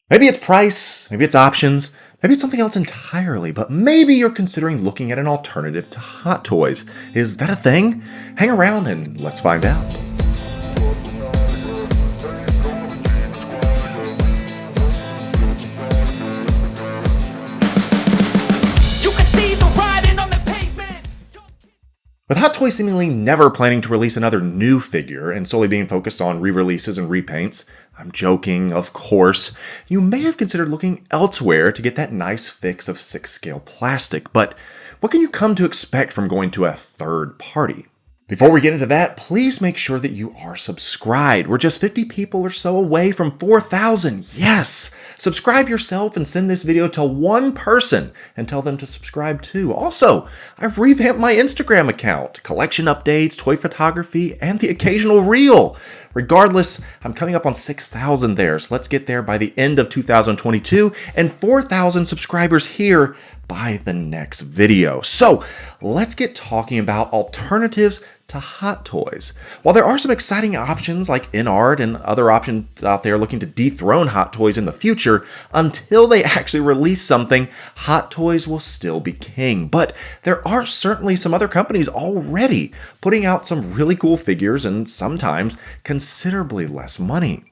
Maybe it's price, maybe it's options, maybe it's something else entirely, but maybe you're considering looking at an alternative to Hot Toys. Is that a thing? Hang around and let's find out. With Hot Toys seemingly never planning to release another new figure and solely being focused on re-releases and repaints, I'm joking, of course, you may have considered looking elsewhere to get that nice fix of 6-scale plastic, but what can you come to expect from going to a third party? Before we get into that, please make sure that you are subscribed. We're just 50 people or so away from 4,000. Yes! Subscribe yourself and send this video to one person and tell them to subscribe too. Also, I've revamped my Instagram account. Collection updates, toy photography, and the occasional reel. Regardless, I'm coming up on 6,000 there, so let's get there by the end of 2022 and 4,000 subscribers here by the next video. So let's get talking about alternatives to Hot Toys. While there are some exciting options like InArt and other options out there looking to dethrone Hot Toys in the future, until they actually release something, Hot Toys will still be king. But there are certainly some other companies already putting out some really cool figures and sometimes considerably less money.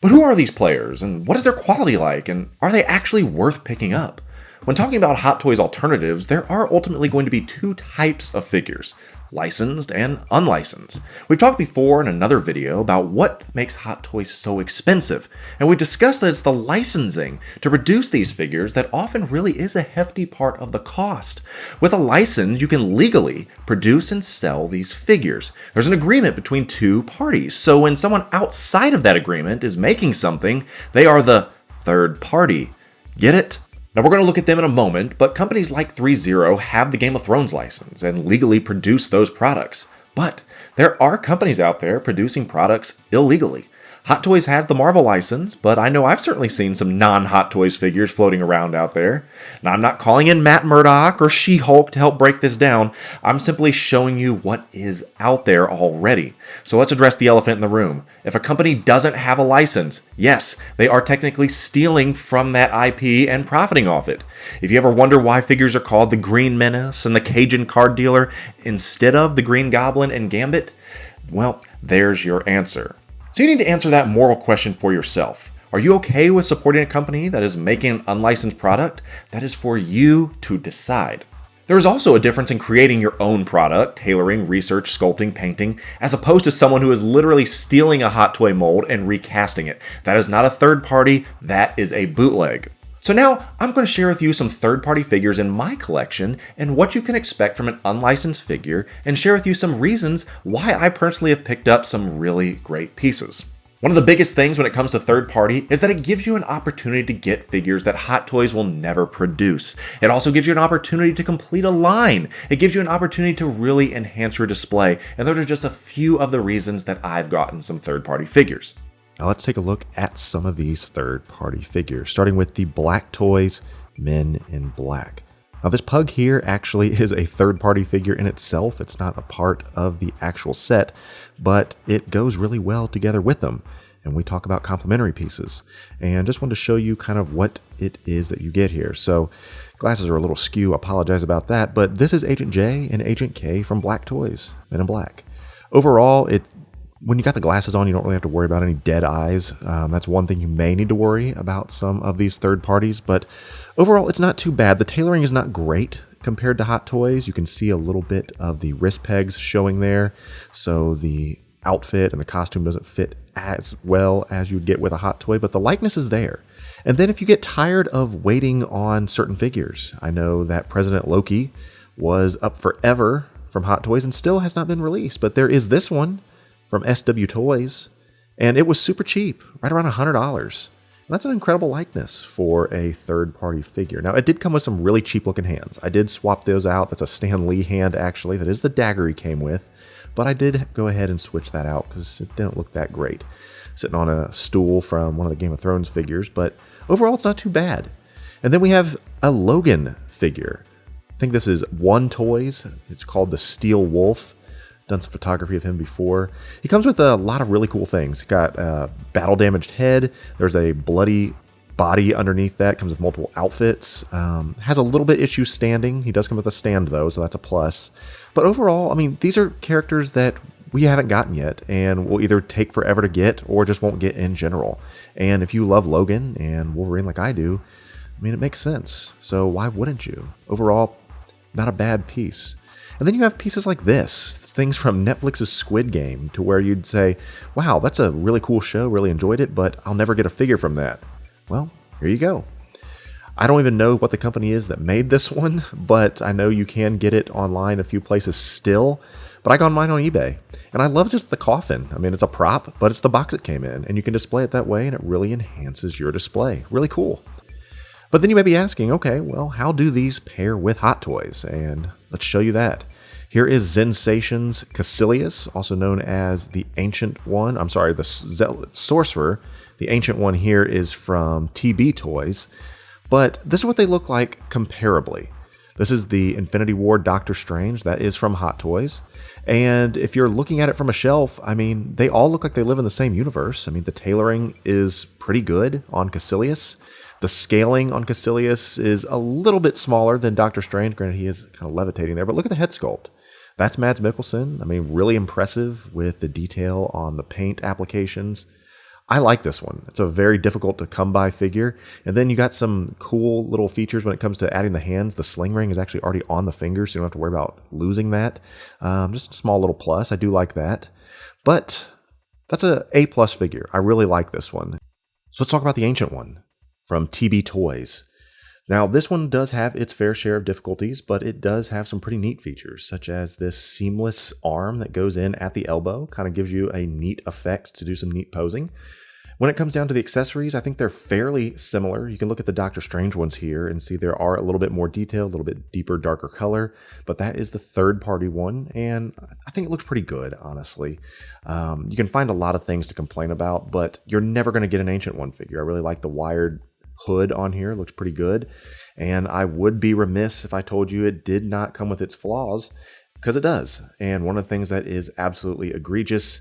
But who are these players and what is their quality like and are they actually worth picking up? When talking about Hot Toys alternatives, there are ultimately going to be two types of figures, licensed and unlicensed. We've talked before in another video about what makes Hot Toys so expensive, and we discussed that it's the licensing to produce these figures that often really is a hefty part of the cost. With a license, you can legally produce and sell these figures. There's an agreement between two parties, so when someone outside of that agreement is making something, they are the third party. Get it? Now we're going to look at them in a moment, but companies like 3Zero have the Game of Thrones license and legally produce those products. But there are companies out there producing products illegally. Hot Toys has the Marvel license, but I know I've certainly seen some non-Hot Toys figures floating around out there. Now I'm not calling in Matt Murdock or She-Hulk to help break this down. I'm simply showing you what is out there already. So let's address the elephant in the room. If a company doesn't have a license, yes, they are technically stealing from that IP and profiting off it. If you ever wonder why figures are called the Green Menace and the Cajun Card Dealer instead of the Green Goblin and Gambit, well, there's your answer. So you need to answer that moral question for yourself. Are you okay with supporting a company that is making an unlicensed product? That is for you to decide. There is also a difference in creating your own product, tailoring, research, sculpting, painting, as opposed to someone who is literally stealing a Hot Toy mold and recasting it. That is not a third party, that is a bootleg. So now I'm going to share with you some third-party figures in my collection and what you can expect from an unlicensed figure and share with you some reasons why I personally have picked up some really great pieces. One of the biggest things when it comes to third-party is that it gives you an opportunity to get figures that Hot Toys will never produce. It also gives you an opportunity to complete a line. It gives you an opportunity to really enhance your display, and those are just a few of the reasons that I've gotten some third-party figures. Now let's take a look at some of these third-party figures, starting with the Black Toys Men in Black. Now this pug here actually is a third-party figure in itself. It's not a part of the actual set, but it goes really well together with them. And we talk about complementary pieces. And just wanted to show you kind of what it is that you get here. So glasses are a little skew, apologize about that, but this is Agent J and Agent K from Black Toys Men in Black. Overall, when you got the glasses on, you don't really have to worry about any dead eyes. That's one thing you may need to worry about some of these third parties, but overall, it's not too bad. The tailoring is not great compared to Hot Toys. You can see a little bit of the wrist pegs showing there, so the outfit and the costume doesn't fit as well as you'd get with a Hot Toy, but the likeness is there. And then if you get tired of waiting on certain figures, I know that President Loki was up forever from Hot Toys and still has not been released, but there is this one from SW Toys, and it was super cheap, right around $100. That's an incredible likeness for a third-party figure. Now, it did come with some really cheap-looking hands. I did swap those out. That's a Stan Lee hand, actually. That is the dagger he came with, but I did go ahead and switch that out because it didn't look that great, sitting on a stool from one of the Game of Thrones figures, but overall, it's not too bad. And then we have a Logan figure. I think this is One Toys. It's called the Steel Wolf. Done some photography of him before. He comes with a lot of really cool things. Got a battle damaged head. There's a bloody body underneath that comes with multiple outfits. Has a little bit issue standing. He does come with a stand though, so that's a plus. But overall, I mean, these are characters that we haven't gotten yet and will either take forever to get or just won't get in general. And if you love Logan and Wolverine like I do, I mean, it makes sense. So why wouldn't you? Overall, not a bad piece. And then you have pieces like this, things from Netflix's Squid Game, to where you'd say, wow, that's a really cool show, really enjoyed it, but I'll never get a figure from that. Well, here you go. I don't even know what the company is that made this one, but I know you can get it online a few places still. But I got mine on eBay, and I love just the coffin. I mean, it's a prop, but it's the box it came in, and you can display it that way, and it really enhances your display. Really cool. But then you may be asking, okay, well, how do these pair with Hot Toys? And let's show you that. Here is Zensations Caecilius, also known as the Ancient One. I'm sorry, the Sorcerer. The Ancient One here is from TB Toys. But this is what they look like comparably. This is the Infinity War Doctor Strange. That is from Hot Toys. And if you're looking at it from a shelf, I mean, they all look like they live in the same universe. I mean, the tailoring is pretty good on Caecilius. The scaling on Caecilius is a little bit smaller than Doctor Strange. Granted, he is kind of levitating there, but look at the head sculpt. That's Mads Mikkelsen. I mean, really impressive with the detail on the paint applications. I like this one. It's a very difficult to come by figure. And then you got some cool little features when it comes to adding the hands. The sling ring is actually already on the finger, so you don't have to worry about losing that. Just a small little plus. I do like that. But that's a A+ figure. I really like this one. So let's talk about the Ancient One from TB Toys. Now, this one does have its fair share of difficulties, but it does have some pretty neat features, such as this seamless arm that goes in at the elbow, kind of gives you a neat effect to do some neat posing. When it comes down to the accessories, I think they're fairly similar. You can look at the Doctor Strange ones here and see there are a little bit more detail, a little bit deeper, darker color, but that is the third-party one, and I think it looks pretty good, honestly. You can find a lot of things to complain about, but you're never going to get an Ancient One figure. I really like the wired hood on here. It looks pretty good, and I would be remiss if I told you it did not come with its flaws, because it does. And one of the things that is absolutely egregious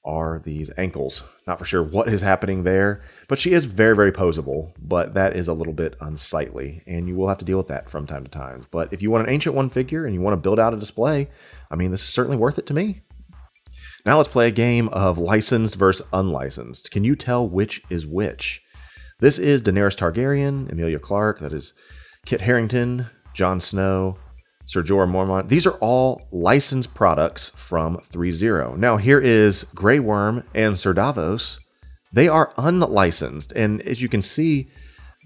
are these ankles. Not for sure what is happening there, but she is very, very posable, but that is a little bit unsightly, and you will have to deal with that from time to time. But if you want an Ancient One figure and you want to build out a display, I mean, this is certainly worth it to me. Now let's play a game of licensed versus unlicensed. Can you tell which is which? This is Daenerys Targaryen, Emilia Clarke, that is Kit Harington, Jon Snow, Ser Jorah Mormont. These are all licensed products from 3-0. Now here is Grey Worm and Ser Davos. They are unlicensed, and as you can see,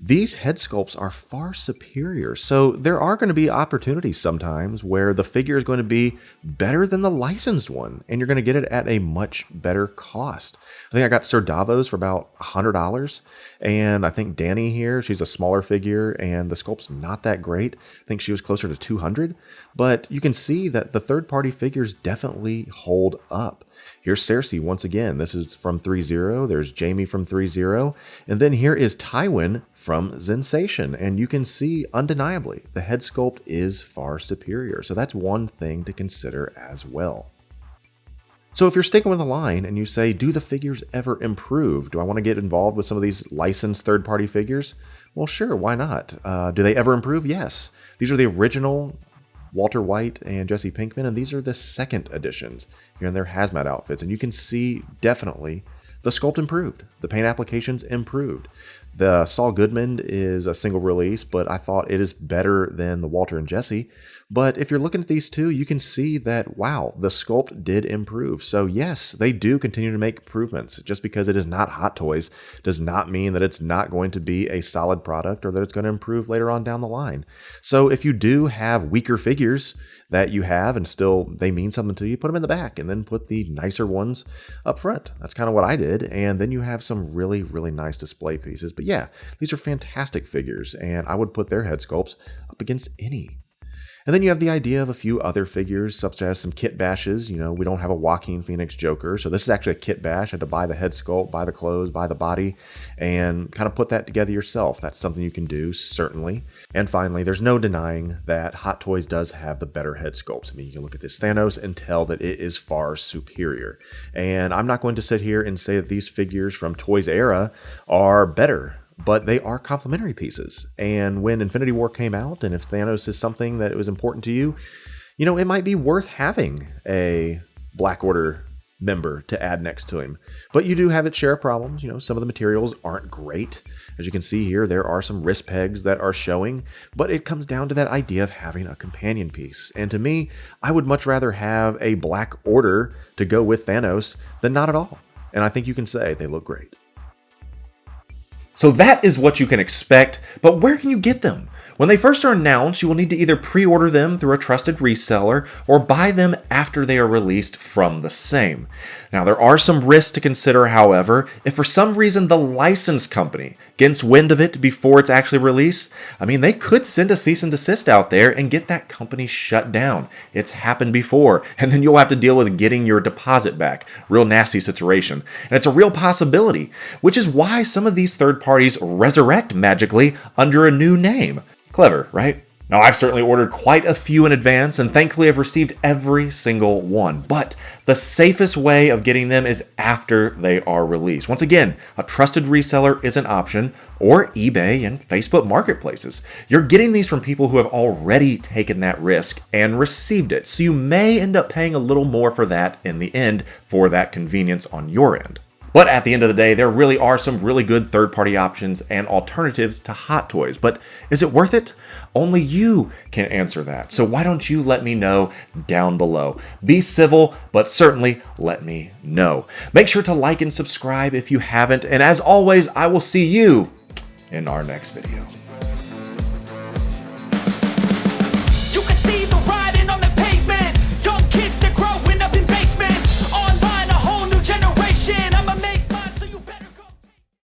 these head sculpts are far superior. So there are going to be opportunities sometimes where the figure is going to be better than the licensed one, and you're going to get it at a much better cost. I think I got Ser Davos for about $100, and I think Dany here, she's a smaller figure, and the sculpt's not that great. I think she was closer to $200, but you can see that the third-party figures definitely hold up. Here's Cersei once again. This is from 3-0. There's Jaime from 3-0. And then here is Tywin from Zensation. And you can see undeniably the head sculpt is far superior. So that's one thing to consider as well. So if you're sticking with the line and you say, do the figures ever improve? Do I want to get involved with some of these licensed third-party figures? Well, sure, why not? Do they ever improve? Yes. These are the original Walter White and Jesse Pinkman, and these are the second editions here in their hazmat outfits. And you can see definitely the sculpt improved. The paint applications improved. The Saul Goodman is a single release, but I thought it is better than the Walter and Jesse. But if you're looking at these two, you can see that, wow, the sculpt did improve. So yes, they do continue to make improvements. Just because it is not Hot Toys does not mean that it's not going to be a solid product or that it's going to improve later on down the line. So if you do have weaker figures that you have and still they mean something to you, put them in the back and then put the nicer ones up front. That's kind of what I did. And then you have some really, really nice display pieces. But yeah, these are fantastic figures, and I would put their head sculpts up against any. And then you have the idea of a few other figures, such as some Kitbashes. You know, we don't have a Joaquin Phoenix Joker, so this is actually a Kitbash. I had to buy the head sculpt, buy the clothes, buy the body, and kind of put that together yourself. That's something you can do, certainly. And finally, there's no denying that Hot Toys does have the better head sculpts. I mean, you can look at this Thanos and tell that it is far superior. And I'm not going to sit here and say that these figures from Toys Era are better. but they are complementary pieces. And when Infinity War came out, and if Thanos is something that was important to you, it might be worth having a Black Order member to add next to him. But you do have its share of problems. Some of the materials aren't great. As you can see here, there are some wrist pegs that are showing, but it comes down to that idea of having a companion piece. And to me, I would much rather have a Black Order to go with Thanos than not at all. And I think you can say they look great. So that is what you can expect, but where can you get them? When they first are announced, you will need to either pre-order them through a trusted reseller or buy them after they are released from the same. Now, there are some risks to consider, however. If for some reason the license company gets wind of it before it's actually released, they could send a cease and desist out there and get that company shut down. It's happened before, and then you'll have to deal with getting your deposit back. Real nasty situation. And it's a real possibility, which is why some of these third parties resurrect magically under a new name. Clever, right? Now, I've certainly ordered quite a few in advance, and thankfully I've received every single one. But the safest way of getting them is after they are released. Once again, a trusted reseller is an option, or eBay and Facebook marketplaces. You're getting these from people who have already taken that risk and received it, so you may end up paying a little more for that in the end for that convenience on your end. But at the end of the day, there really are some really good third-party options and alternatives to Hot Toys. But is it worth it? Only you can answer that. So why don't you let me know down below? Be civil, but certainly let me know. Make sure to like and subscribe if you haven't. And as always, I will see you in our next video.